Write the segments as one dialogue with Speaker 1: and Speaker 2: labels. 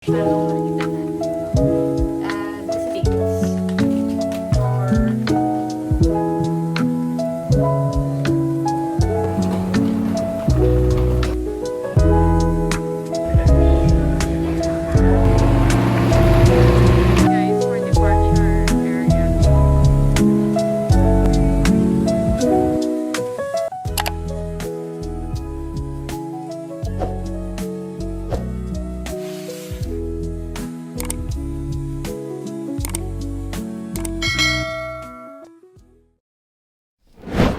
Speaker 1: Masyadong nakikita natin. And this is for guys for departure area.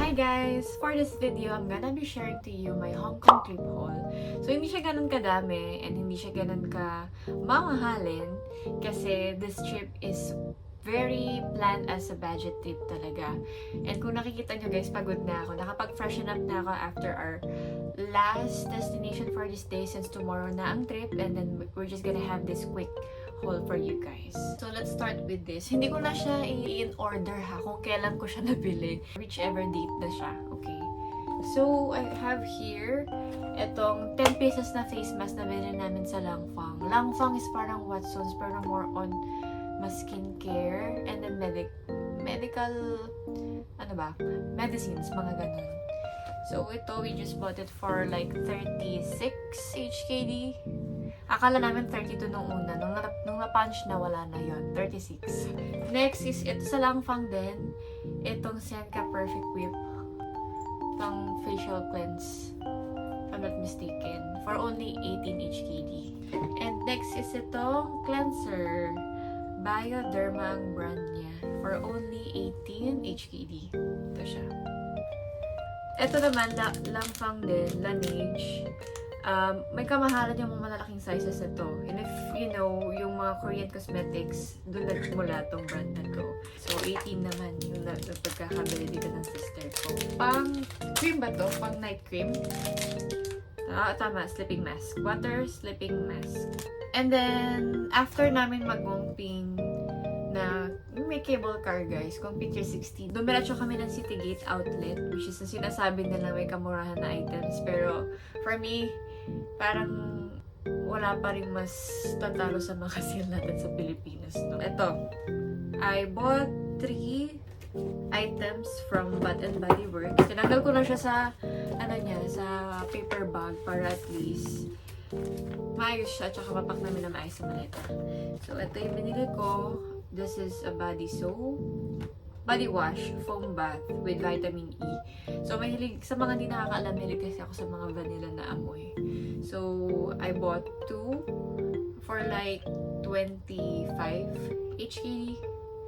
Speaker 1: Hi guys! For this video, I'm gonna be sharing to you my Hong Kong trip haul. So, hindi siya ganun kadami and hindi siya ganun ka mamahalin kasi this trip is very planned as a budget trip talaga. And kung nakikita nyo guys, pagod na ako. Nakapag-freshen up na ako after our last destination for this day since tomorrow na ang trip and then we're just gonna have this quick haul for you guys. So let's start with this. Hindi ko na siya in order ha kung kailan ko siya nabili. Whichever date na siya. Okay. So I have here itong 10 pesos na face mask na binili namin sa Langfang. Langfang is parang Watsons pero more on mas skincare and then medical medicines, mga ganun. So ito, we just bought it for like 36 HKD. Akala namin 32 nung una. Nung na-punch na, wala na yon 36. Next is ito sa Langfang din. Itong Sienka Perfect Whip. Pang facial cleanse. If I'm not mistaken. For only 18 HKD. And next is itong cleanser. Bioderma ang brand niya. For only 18 HKD. Ito siya. Ito naman, Langfang din. Laneige. May kamahalan yung mga malalaking sizes na to. And if you know, yung mga Korean cosmetics, doon nagmula tong brand na to. So, 18 naman yung pagkakabili dito ng sister ko. Pang cream ba to? Pang night cream? Tama, sleeping mask. Water sleeping mask. And then, after namin mag-gumping na may cable car guys, Gumping Pier 60. Dumiretso kami ng Citygate outlet, which is na sinasabi nila may kamurahan na items. Pero, for me, parang wala pa rin mas tatalo sa mga sale natin sa Pilipinas. No? Ito, I bought 3 items from Bath and Body Works. Tinanggal ko na siya sa, sa paper bag para at least maayos siya, tsaka mapak namin na maayos sa maleta. So, ito yung binili ko. This is a body soap. Body wash, foam bath with vitamin E. So, mahilig, sa mga hindi nakakaalam, mahilig kasi ako sa mga vanilla na amoy. So, I bought 2 for like 25 HKD.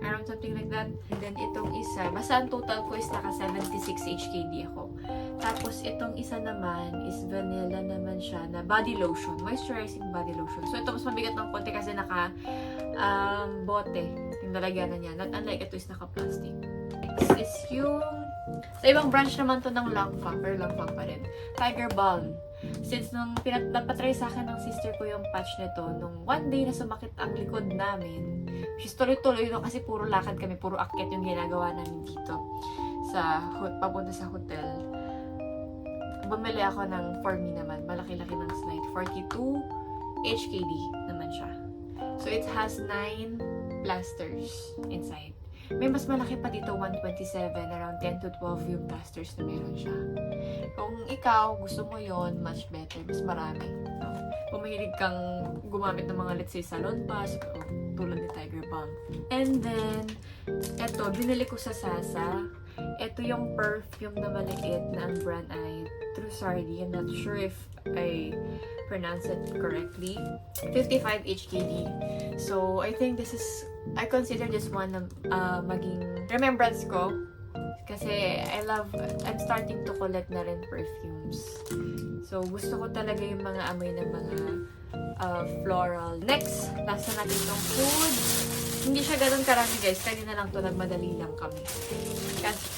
Speaker 1: Around something like that. And then, itong isa, basta ang total ko is naka 76 HKD ako. Tapos, itong isa naman is vanilla naman siya na body lotion. Moisturizing body lotion. So, ito mas mabigat ng konti kasi naka bote. Yung lalagyanan niya. Not unlike ito is naka-plastic. Next is yung sa ibang branch naman to ng Langfang. Pero Langfang pa rin. Tiger Balm. Since nung napatry sa akin ng sister ko yung patch nito, nung one day na sumakit ang likod namin, which is tuloy-tuloy no, kasi puro lakad kami, puro akyat yung ginagawa namin dito sa papunta sa hotel. Bumili ako ng, for me naman, malaki-laki ng slide. 42 HKD naman siya. So, it has 9 plasters inside. May mas malaki pa dito, 127, around 10 to 12 yung plasters na meron siya. Kung ikaw, gusto mo yon much better, mas marami. No? Kung mahilig kang gumamit ng mga, let's say, salon pass, tulad ni Tiger Balm. And then, eto, binili ko sa Sasa. Ito yung perfume na maliit na ang brand ay Trussardi. I'm not sure if I pronounce it correctly. 55 HKD. So, I think this is, I consider this one na maging remembrance ko. Kasi I'm starting to collect na rin perfumes. So, gusto ko talaga yung mga amoy ng mga floral. Next, last na natin itong food. Hindi siya ganun karami guys. Kanina lang to, nagmadali lang kami.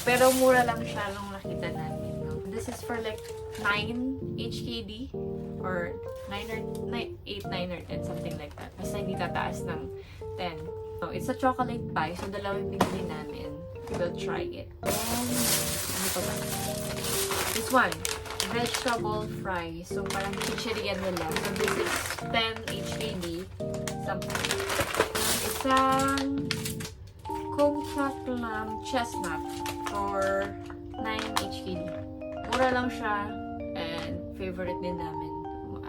Speaker 1: Pero mura lang siya nung nakita namin. No? This is for like 9 HKD or 9 or 8, 9 or 10, something like that. Basta hindi tataas ng 10. So, it's a chocolate pie. So, dalawang binili namin. We'll try it. And, ano pa ba? This one, vegetable fries. So, parang chichiryan nila. So, this is 10 HKD. isang Komcha Clam Chestnut for 9 HKD. Mura lang siya and favorite din namin.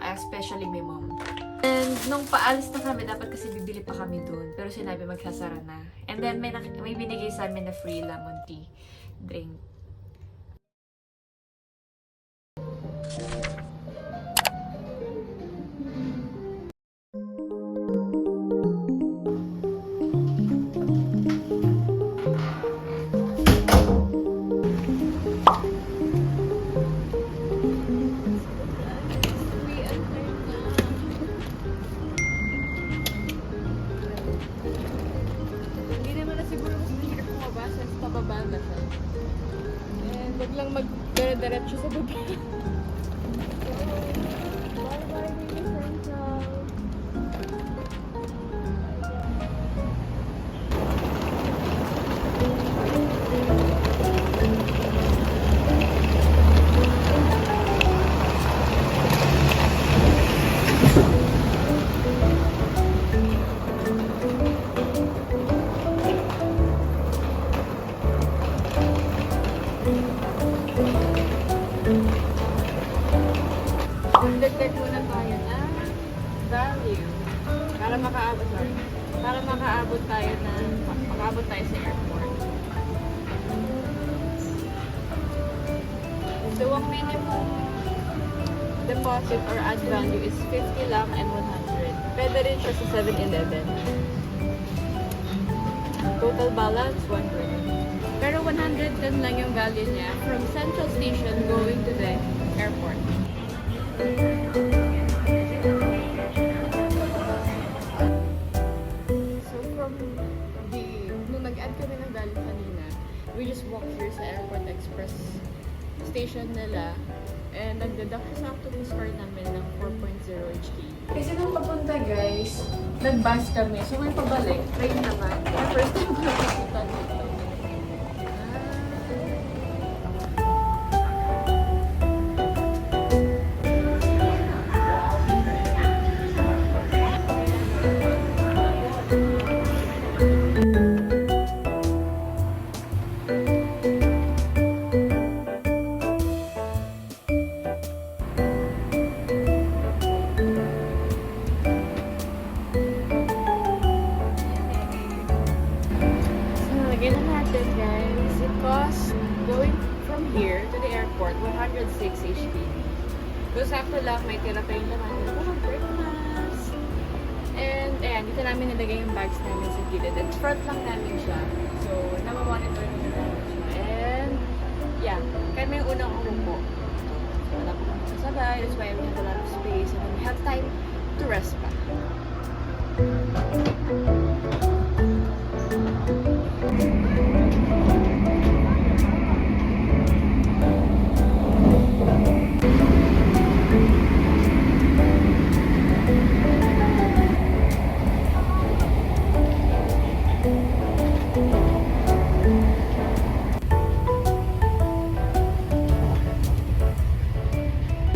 Speaker 1: Especially my mom. And nung paalis na kami, dapat kasi bibili pa kami dun. Pero sinabi magsasara na. And then may binigay sa amin na free lemon tea drink. Hindi naman na siguro mas mahirap kumabas since pababa na siya. And wag lang mag-diretso sa baba. Bye-bye, Baby Central! Dagdag muna tayo na value para makaabot tayo sa airport. So, ang minimum deposit or add value is 50 lang and 100. Pwede rin siya sa 7-Eleven. Total balance, 120. Pero 110 lang yung value niya from Central Station going to the airport. So from nung nag-add kami ng value kanina, we just walk here sa Airport Express station nila and nagdeduct sa octopus card namin ng 4.0 HK. Kasi nung papunta guys, nag-bus kami. So may pabalik, train naman. First time ko nakikita dito. Going from here to the airport, 106 HK. So, sakto lang, may tira pa yung laman. Breakfast! And, ayan, dito namin nilagay yung bags namin sa gilid. At front lang namin siya. So, namamonitor namin namin siya. And, yeah, kami yung unang umupo. So, wala po kami sasabay. That's why we have a lot of space. And we have time to rest pa.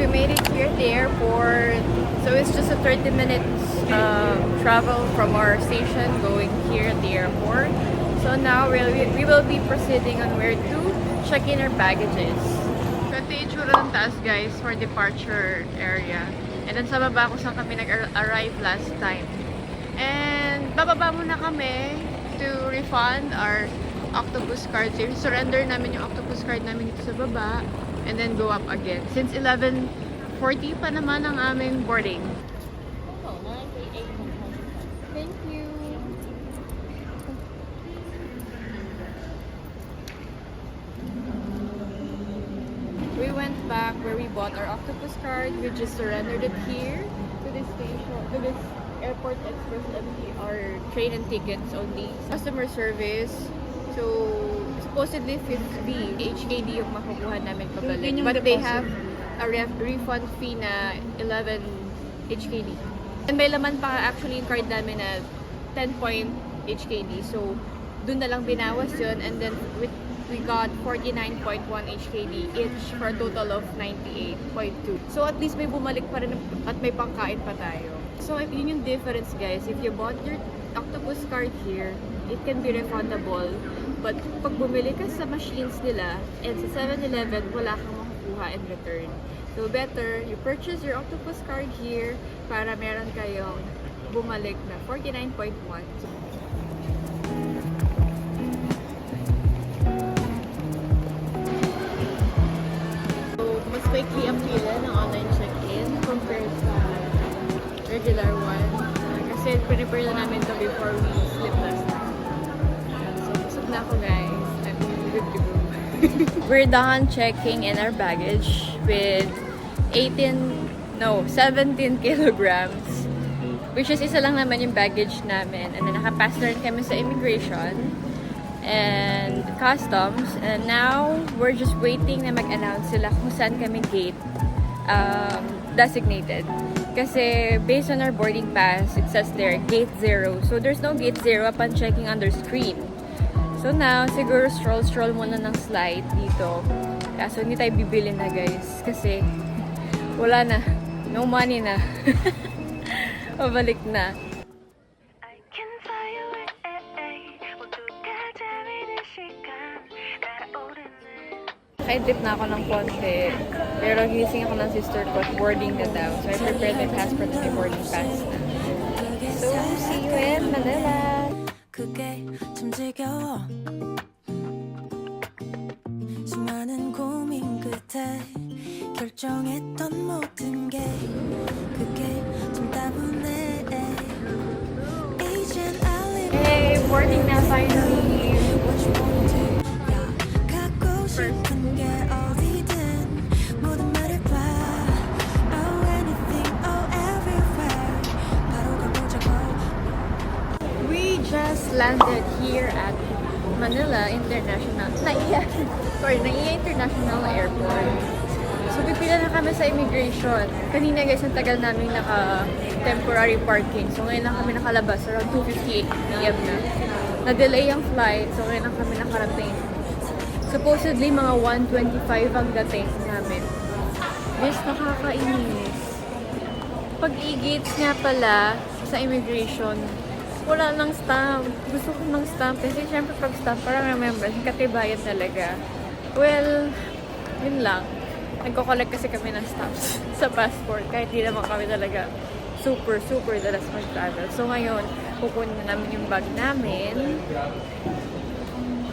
Speaker 1: We made it here at the airport, so it's just a 30 minutes travel from our station going here at the airport. So now we will be proceeding on where to check in our baggages. Ito yung itsura ng taas guys for departure area. And then sa baba kung saan kami nag-arrive last time. And bababa muna kami to refund our octopus card. So surrender namin yung octopus card namin dito sa baba. And then go up again. Since 11:40 pa naman ang aming boarding. Thank you. We went back where we bought our octopus card. We just surrendered it here to this station, to this Airport Express MTR train and tickets only. Customer service. So, supposedly 50 HKD yung makukuha namin pabalik. But they have a refund fee na 11 HKD. And may laman pa actually yung card namin na 10 HKD. So, dun na lang binawas yun. And then, we got 49.1 HKD each for a total of 98.2. So, at least may bumalik pa rin at may pangkain pa tayo. So, yun yung difference, guys. If you bought your Octopus card here, it can be refundable. But pag bumili ka sa machines nila and sa 7-Eleven, wala kang makukuha in return. So, better you purchase your Octopus card here para meron kayong bumalik na 49.1. So, mas quickly ang pila ng online check-in compared sa regular one. Kasi prepare na namin to before we sleep last night. So, busog na ako, guys. I'm good to go. We're done checking in our baggage with 17 kilograms. Which is isa lang naman yung baggage namin. And then nakapass na rin kami sa immigration and customs. And now, we're just waiting na mag-announce sila kung saan kami gate designated. Kasi based on our boarding pass, it says there, gate 0. So there's no gate 0 upon checking on their screen. So now, siguro stroll muna ng slide dito. Kaso hindi tayo bibili na, guys. Kasi wala na. No money na. Pabalik na. Naka-trip na ako ng konti. Pero gising ako ng sister ko at boarding na daw. So I prepared my passport and my boarding pass na. So, see you in Manila!
Speaker 2: 그게 참 지겨워 수많은 고민 끝에 결정했던 모든 게 그게 참 따분해 이젠
Speaker 1: Hey, boarding na finally!
Speaker 2: 갖고 싶은 게 어디든 모든 말해봐 Oh anything oh everywhere 바로 가보자고
Speaker 1: We just landed here at Manila International Naiya International Airport. So, pipila na kami sa immigration. Kanina, guys, ang tagal namin naka-temporary parking. So, ngayon lang kami nakalabas. Around 2:58 p.m. na. Na-delay ang flight. So, ngayon lang kami nakarating. Supposedly, mga 1:25 ang dating namin. Guys, nakakainis. Pag i-gates nga pala sa immigration, wala nang stamp. Gusto ko ng stamp. Kasi syempre pag stamp, parang remember, katibayan talaga. Well, yun lang. Nagko-collect kasi kami ng stamps sa passport. Kahit di naman kami talaga super dalas mag-travel. So ngayon, kukunin na namin yung bag namin.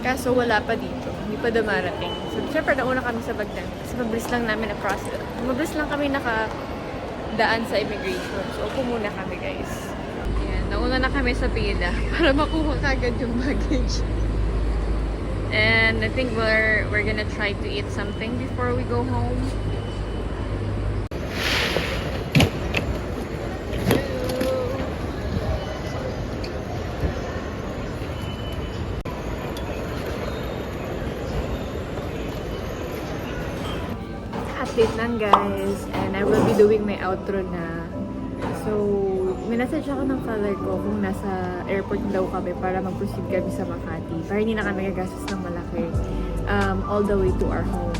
Speaker 1: Kaso wala pa dito. Hindi pa dumarating. So syempre, nauna kami sa bag namin. Kasi mabilis lang namin na-process. Mabilis lang kami nakadaan sa immigration. So upo muna kami, guys. Nauna na kami sa pila para makuha kagad yung baggage. And I think we're gonna try to eat something before we go home. Update lang, guys, and I will be doing my outro na. So, minessage ako ng father ko kung nasa airport daw kami para mag-proceed kami sa Makati. Para hindi na kami gagastos ng malaki all the way to our home.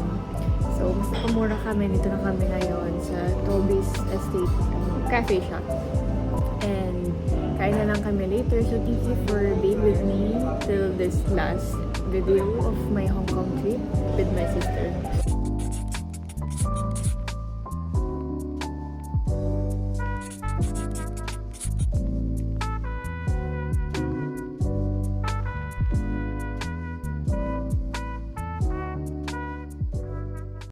Speaker 1: So, mas nakamura kami. Dito na kami ngayon sa Toby's Estate Cafe Shop. And kain na lang kami later. So, thank you for being with me till this last video of my Hong Kong trip with my sister.